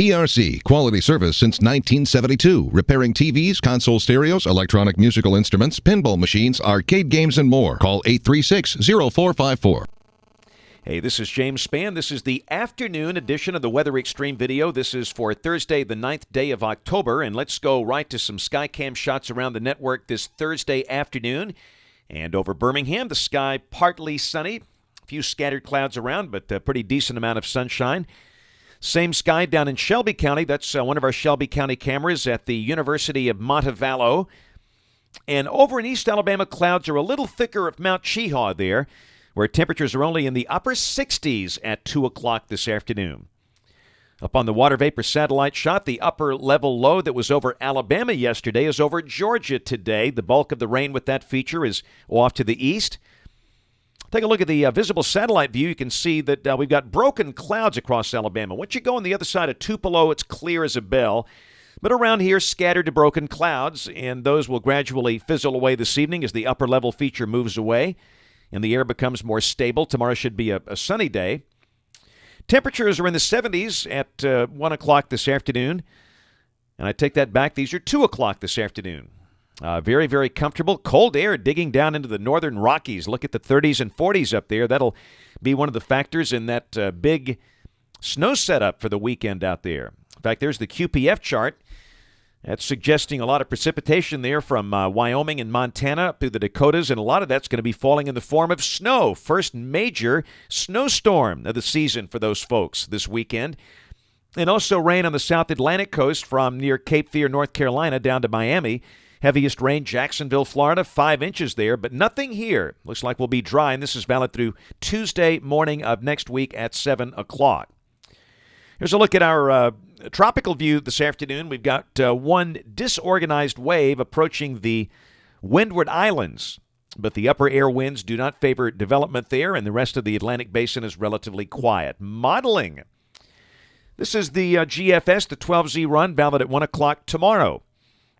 PRC, quality service since 1972. Repairing TVs, console stereos, electronic musical instruments, pinball machines, arcade games, and more. Call 836-0454. Hey, this is James Spann. This is the afternoon edition of the Weather Xtreme video. This is for Thursday, the 9th day of October, and let's go right to some Skycam shots around the network this Thursday afternoon. And over Birmingham, the sky partly sunny. A few scattered clouds around, but a pretty decent amount of sunshine. Same sky down in Shelby County. That's one of our Shelby County cameras at the University of Montevallo. And over in East Alabama, clouds are a little thicker at Mount Cheahaw there, where temperatures are only in the upper 60s at 2 o'clock this afternoon. Up on the water vapor satellite shot, the upper level low that was over Alabama yesterday is over Georgia today. The bulk of the rain with that feature is off to the east. Take a look at the visible satellite view. You can see that we've got broken clouds across Alabama. Once you go on the other side of Tupelo, it's clear as a bell. But around here, scattered to broken clouds, and those will gradually fizzle away this evening as the upper level feature moves away and the air becomes more stable. Tomorrow should be a sunny day. Temperatures are in the 70s at 1 o'clock this afternoon. And I take that back. These are 2 o'clock this afternoon. Very, very comfortable. Cold air digging down into the northern Rockies. Look at the 30s and 40s up there. That'll be one of the factors in that big snow setup for the weekend out there. In fact, there's the QPF chart. That's suggesting a lot of precipitation there from Wyoming and Montana up through the Dakotas, and a lot of that's going to be falling in the form of snow. First major snowstorm of the season for those folks this weekend. And also rain on the South Atlantic coast from near Cape Fear, North Carolina, down to Miami. Heaviest rain, Jacksonville, Florida, 5 inches there, but nothing here. Looks like we'll be dry, and this is valid through Tuesday morning of next week at 7 o'clock. Here's a look at our tropical view this afternoon. We've got one disorganized wave approaching the Windward Islands, but the upper air winds do not favor development there, and the rest of the Atlantic basin is relatively quiet. Modeling. This is the GFS, the 12Z run, valid at 1 o'clock tomorrow.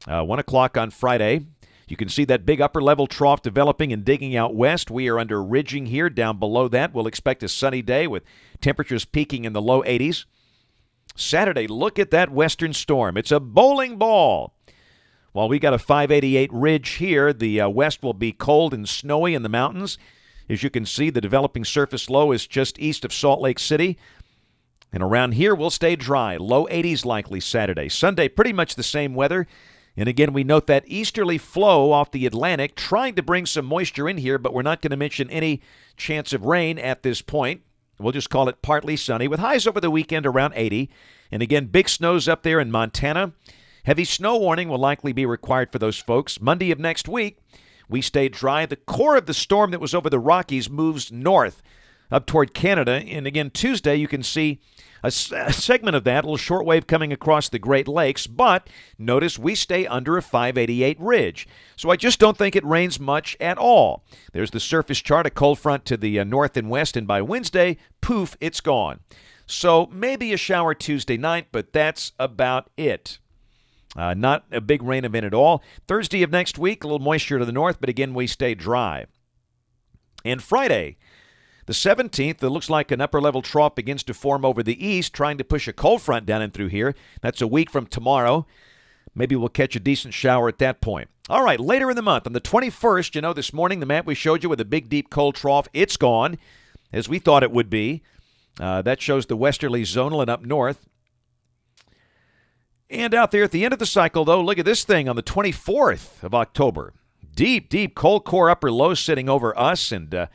1 o'clock on Friday. You can see that big upper level trough developing and digging out west. We are under ridging here. Down below that, we'll expect a sunny day with temperatures peaking in the low 80s. Saturday, look at that western storm. It's a bowling ball. While we got a 588 ridge here, the west will be cold and snowy in the mountains. As you can see, the developing surface low is just east of Salt Lake City. And around here, we'll stay dry. Low 80s likely Saturday. Sunday, pretty much the same weather. And again, we note that easterly flow off the Atlantic, trying to bring some moisture in here, but we're not going to mention any chance of rain at this point. We'll just call it partly sunny with highs over the weekend around 80. And again, big snows up there in Montana. Heavy snow warning will likely be required for those folks. Monday of next week, we stay dry. The core of the storm that was over the Rockies moves north up toward Canada. And again, Tuesday, you can see a segment of that, a little shortwave coming across the Great Lakes, but notice we stay under a 588 ridge. So I just don't think it rains much at all. There's the surface chart, a cold front to the north and west, and by Wednesday, poof, it's gone. So maybe a shower Tuesday night, but that's about it. Not a big rain event at all. Thursday of next week, a little moisture to the north, but again, we stay dry. And Friday, the 17th, it looks like an upper-level trough begins to form over the east, trying to push a cold front down in through here. That's a week from tomorrow. Maybe we'll catch a decent shower at that point. All right, later in the month, on the 21st, this morning, the map we showed you with a big, deep, cold trough, it's gone, as we thought it would be. That shows the westerly zonal and up north. And out there at the end of the cycle, though, look at this thing on the 24th of October. Deep, deep, cold core upper low sitting over us, and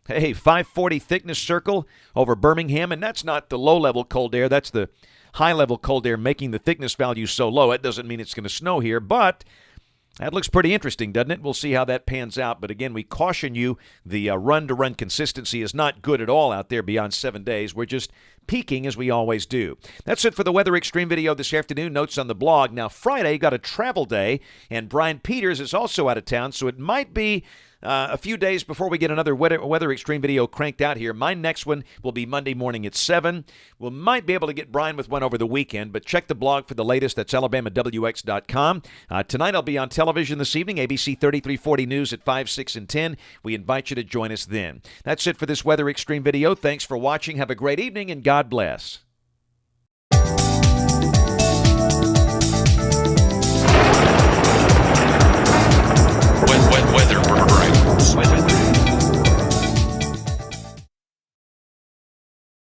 540 thickness circle over Birmingham, and that's not the low-level cold air. That's the high-level cold air making the thickness value so low. It doesn't mean it's going to snow here, but that looks pretty interesting, doesn't it? We'll see how that pans out. But again, we caution you, the run-to-run consistency is not good at all out there beyond 7 days. We're just peaking as we always do. That's it for the Weather Xtreme video this afternoon. Notes on the blog. Now, Friday got a travel day, and Brian Peters is also out of town, so it might be a few days before we get another Weather Xtreme video cranked out here. My next one will be Monday morning at 7. We might be able to get Brian with one over the weekend, but check the blog for the latest. That's AlabamaWX.com. Tonight I'll be on television this evening, ABC 3340 News at 5, 6, and 10. We invite you to join us then. That's it for this Weather Xtreme video. Thanks for watching. Have a great evening, and God bless.